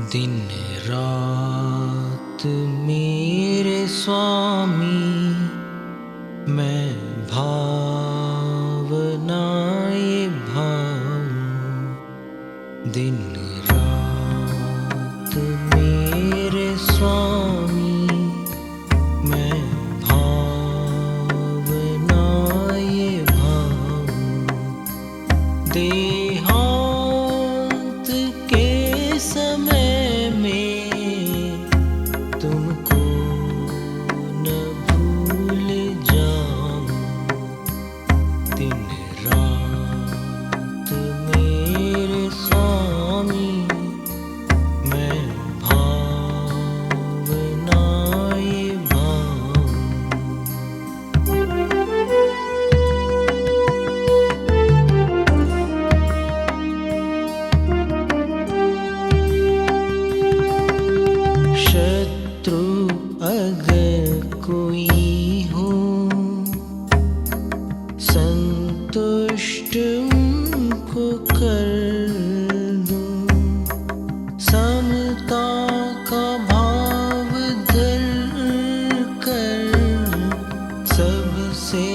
दिन रात मेरे स्वामी, मैं भावनाए भाऊं। दिन रात मेरे स्वामी, मैं भावनाए भाऊं। देहांत के समय में तुमको न भूल जाऊं। दिन रात मेरे स्वामी, मैं भावनाए भाऊं। शत्रु अगर कोई हो, संतुष्ट उनको कर दूं। समता का भाव धर कर सबसे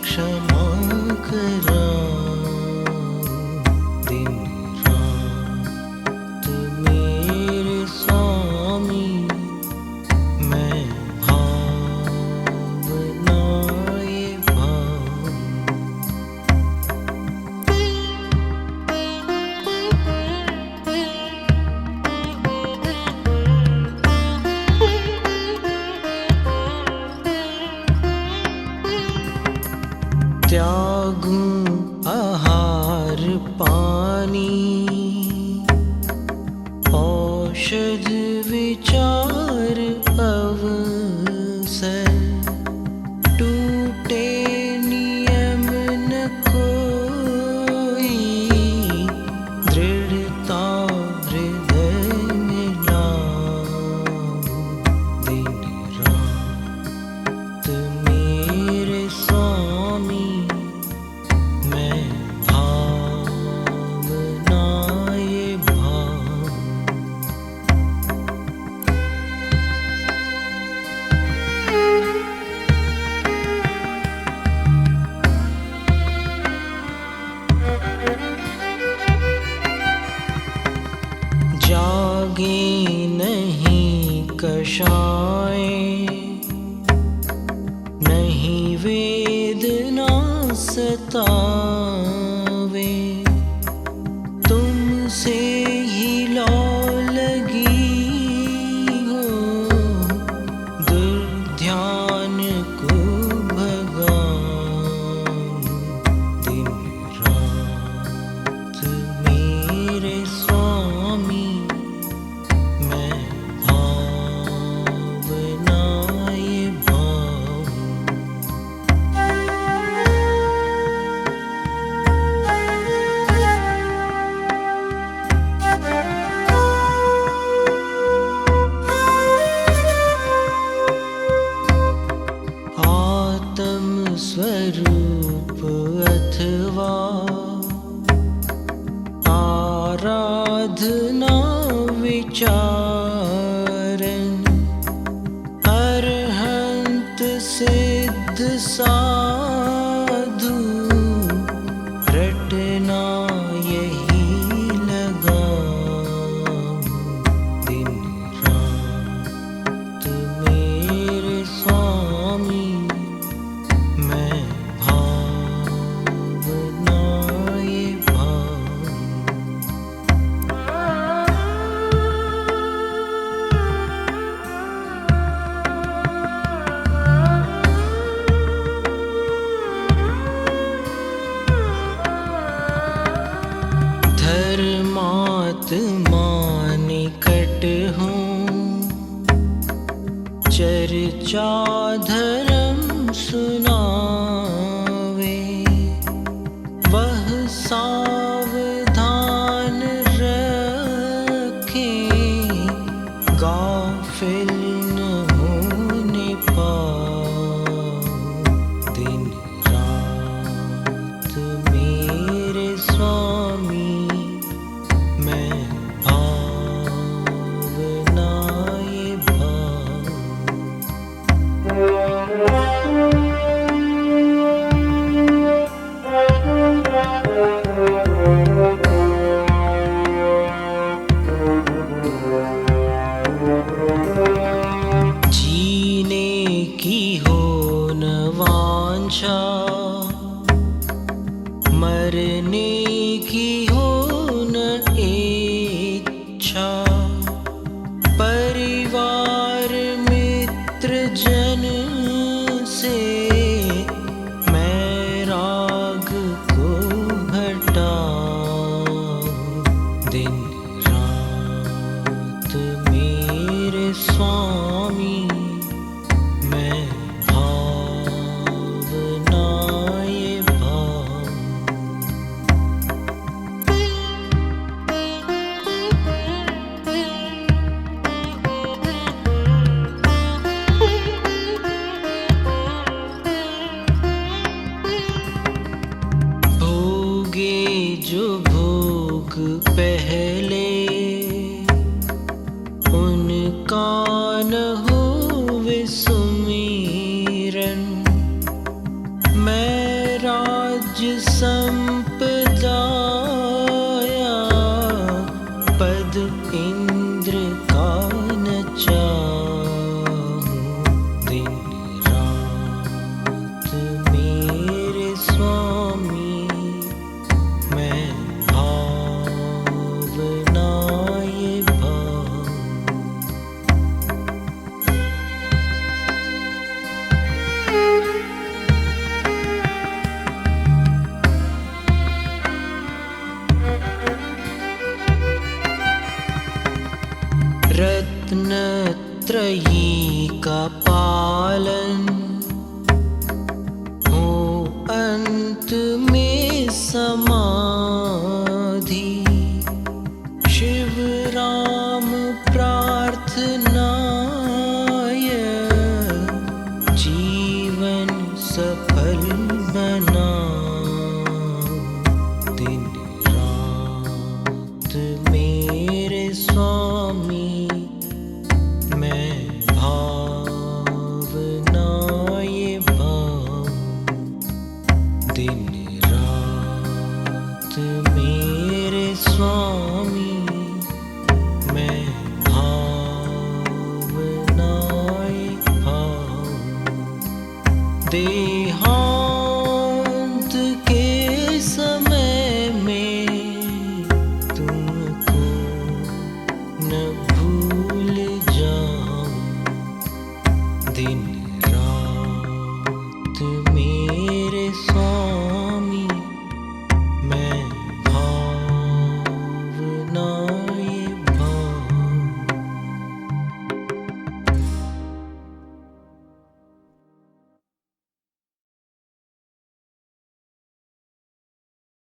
क्षमा कराऊं। दिन रात मेरे स्वामी, मैं भावनाए भाऊं। त्यागूं आहार पानी, औषध विचार अवसर। टूटे नियम न कोई, दृढ़ता हृदय में लाऊं। दिन रात मेरे स्वामी, मैं भावनाए भाऊं। जागे नहीं कषाय, नहीं वेदना सतावे। तुमसे ही लौ लगी हो, दुर्ध्यान को भगाऊं। दिन रात मेरे स्वामी, मैं भावनाए भाऊं। आत्म स्वरूप अथवा आराधना विचारन, अरहंत सिद्ध साधु रटना यही लगाऊं। दिन रात मेरे स्वामी, मैं भावनाए भाऊं। धर्मात्मा निकट हूँ, चर्चा धर्म सुनावे। वह सावधान रखे, गाफिल न होने पाऊं। दिन रात मेरे स्वामी, मैं भाव मरने की हो न इच्छा, परिवार मित्र जन से मैं राग को हटाऊं। दिन रात मेरे स्वामी मैं भावनाए भाऊं। भोगे जो भोग पहले उनका न हो विसुमिरन। मैं राज्य संपदाया पद इंद्र का न चाहूं। दिन रात मेरे स्वामी मैं भावनाए भाऊं। रत्नत्रयी का पालन हो अंत में समाधि। शिव राम प्रार्थनाय जीवन सफल बनाऊं। दिन रात मेरे स्वामी मैं भावनाए भाऊं। दिन रात मेरे स्वामी मैं भावनाए भाऊं। देहांत के समय में तुमको न भूल जाऊं। दिन रात मेरे स्वामी मैं भावनाए भाऊं।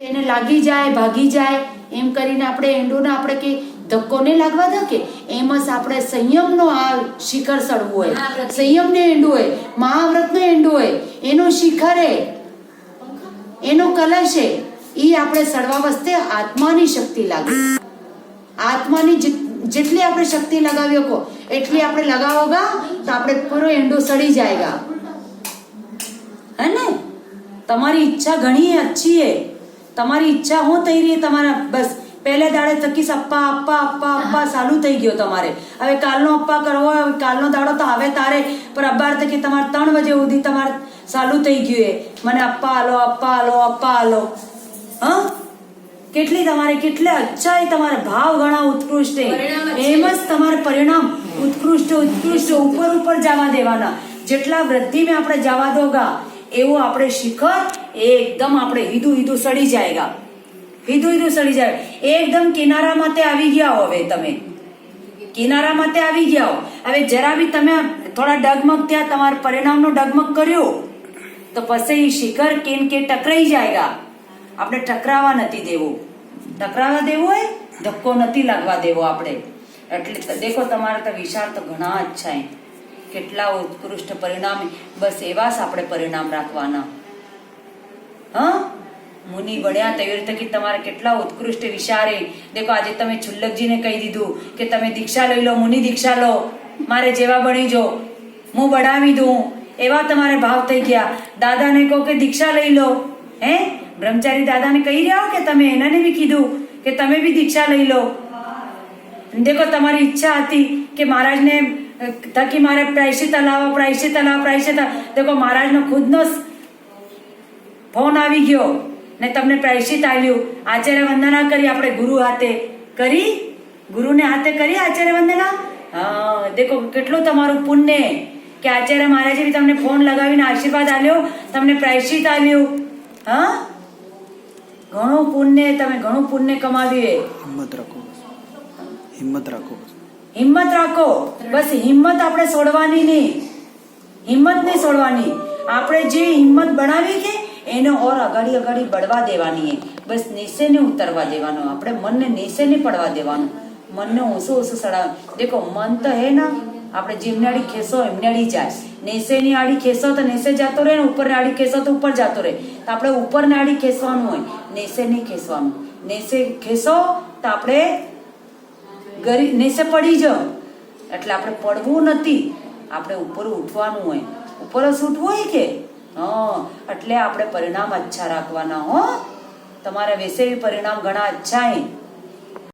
એને લાગી જાય ભાગી જાય એમ કરીને આપણે એંડોને આપણે કે ધક્કો નહીં લાગવા દો કે એમ જ આપણે સંયમનો આ શિખર ચડવું હોય, સંયમને એંડું હોય, મહાવ્રતનો એંડું હોય, એનો શિખર હે, એનો કલશ હે, એ આપણે ચડવા વસ્તે આત્માની શક્તિ લાગે. આત્માની જેટલી આપણે શક્તિ લગાવી શકો એટલી આપણે લગાવોગા તો આપણે પૂરો એંડો સડી જાયગા. હે ને? તમારી ઈચ્છા ઘણી अच्छी है. તમારી ઈચ્છા હું થઈ રહી તમારા બસ પહેલે દાડે થકી અપ્પા અપ્પા અપ્પા અપ્પા ચાલુ થઈ ગયો તમારે. હવે કાલનો અપ્પા કરવો હોય, કાલનો દાડો તો હવે તારે પર અબાર થકી તમારે 3 વાગે સુધી તમારે ચાલુ થઈ ગયું. મને અપ્પા આલો અપ્પા આલો અપ્પા આલો. હા, કેટલી તમારે કેટલા અચ્છા એ તમારા ભાવ ઘણા ઉત્કૃષ્ટ એમ જ તમારે પરિણામ ઉત્કૃષ્ટ ઉત્કૃષ્ટ ઉપર ઉપર જવા દેવાના. જેટલા વૃદ્ધિ મેં આપણે જવા દોગા એવું આપણે શિખર એકદમ આપણે હીધું સડી જાયગા. હીધું સડી જાય. એકદમ કિનારા માથે આવી ગયા હો. હવે તમે કિનારા માથે આવી ગયા હો. હવે જરા બી તમે થોડા ડગમગ ત્યાં તમારા પરિણામનો ડગમગ કર્યો તો પછી એ શિખર કેન કે ટકરાઈ જાયગા. આપણે ટકરાવા નથી દેવું. ટકરાવા દેવું હોય, ધક્કો નથી લાગવા દેવો આપણે. એટલે દેખો તમારે તો વિચાર તો ઘણા અચ્છા હે, કેટલા ઉત્કૃષ્ટ પરિણામ. બસ એવા જ આપણે પરિણામ રાખવાના. હા, મુનિ બન્યા તેવી રીતે કે તમારે કેટલા ઉત્કૃષ્ટ વિચારે. દેખો આજે તમે છુલ્લકજીને કહી દીધું કે તમે દીક્ષા લઈ લો, મુનિ દીક્ષા લો, મારે જેવા બની જો, હું બનાવી દઉં, એવા તમારે ભાવ થઈ ગયા. દાદાને કહો કે દીક્ષા લઈ લો. હે, બ્રહ્મચારી દાદાને કહી રહ્યા કે તમે એનાને બી કીધું કે તમે બી દીક્ષા લઈ લો. દેખો તમારી ઈચ્છા હતી કે મહારાજને થકી મારે પ્રાયશ્ચિત લાવો, પ્રાયશ્ચિત લાવો, પ્રાયશ્ચિત. દેખો મહારાજનો ખુદનો ફોન આવી ગયો ને તમને પ્રાયશ્ચિત આવ્યું. આચાર્ય વંદના કરી આપણે ગુરુ હાથે કરી, ગુરુને હાથે કરી આચાર્ય વંદના. હા, દેખો કેટલું તમારું પુણ્ય કે આચાર્ય મહારાજે બી તમને ફોન લગાવીને આશીર્વાદ આલ્યો, તમને પ્રાયશ્ચિત આલ્યું. હા, ઘણું પુણ્ય, તમે ઘણું પુણ્ય કમાવ્યું. હિંમત રાખો, હિંમત રાખો, હિંમત રાખો. બસ હિંમત આપણે છોડવાની નહીં, હિંમત નહીં છોડવાની. આપણે જે હિંમત બનાવી કે એને ઓર અગાડી અગાડી બળવા દેવાની. બસ નીચે નહીં ઉતરવા દેવાનું, આપણે મનને નીચે નહીં પડવા દેવાનું, મનને ઓછું ઓછું ચડાવ. દેખો મન તો હે ને, આપણે જેમને આડી ખેંચો એમને આડી જાય. નીચેની આડી ખેંચો તો નીચે જતો રહે ને ઉપર આડી ખેંચો તો ઉપર જતો રહે. તો આપણે ઉપર ને આડી ખેંચવાનું હોય, નીચે નહીં ખેંચવાનું. નીચે ખેંચો તો આપણે નીચે પડી જાઓ. એટલે આપણે પડવું નથી, આપણે ઉપર ઉઠવાનું હોય. ઉપર જ ઉઠવું હોય કે હા, એટલે આપણે પરિણામ અચ્છા રાખવાના. હો, તમારા વિશે પરિણામ ઘણા અચ્છા હે.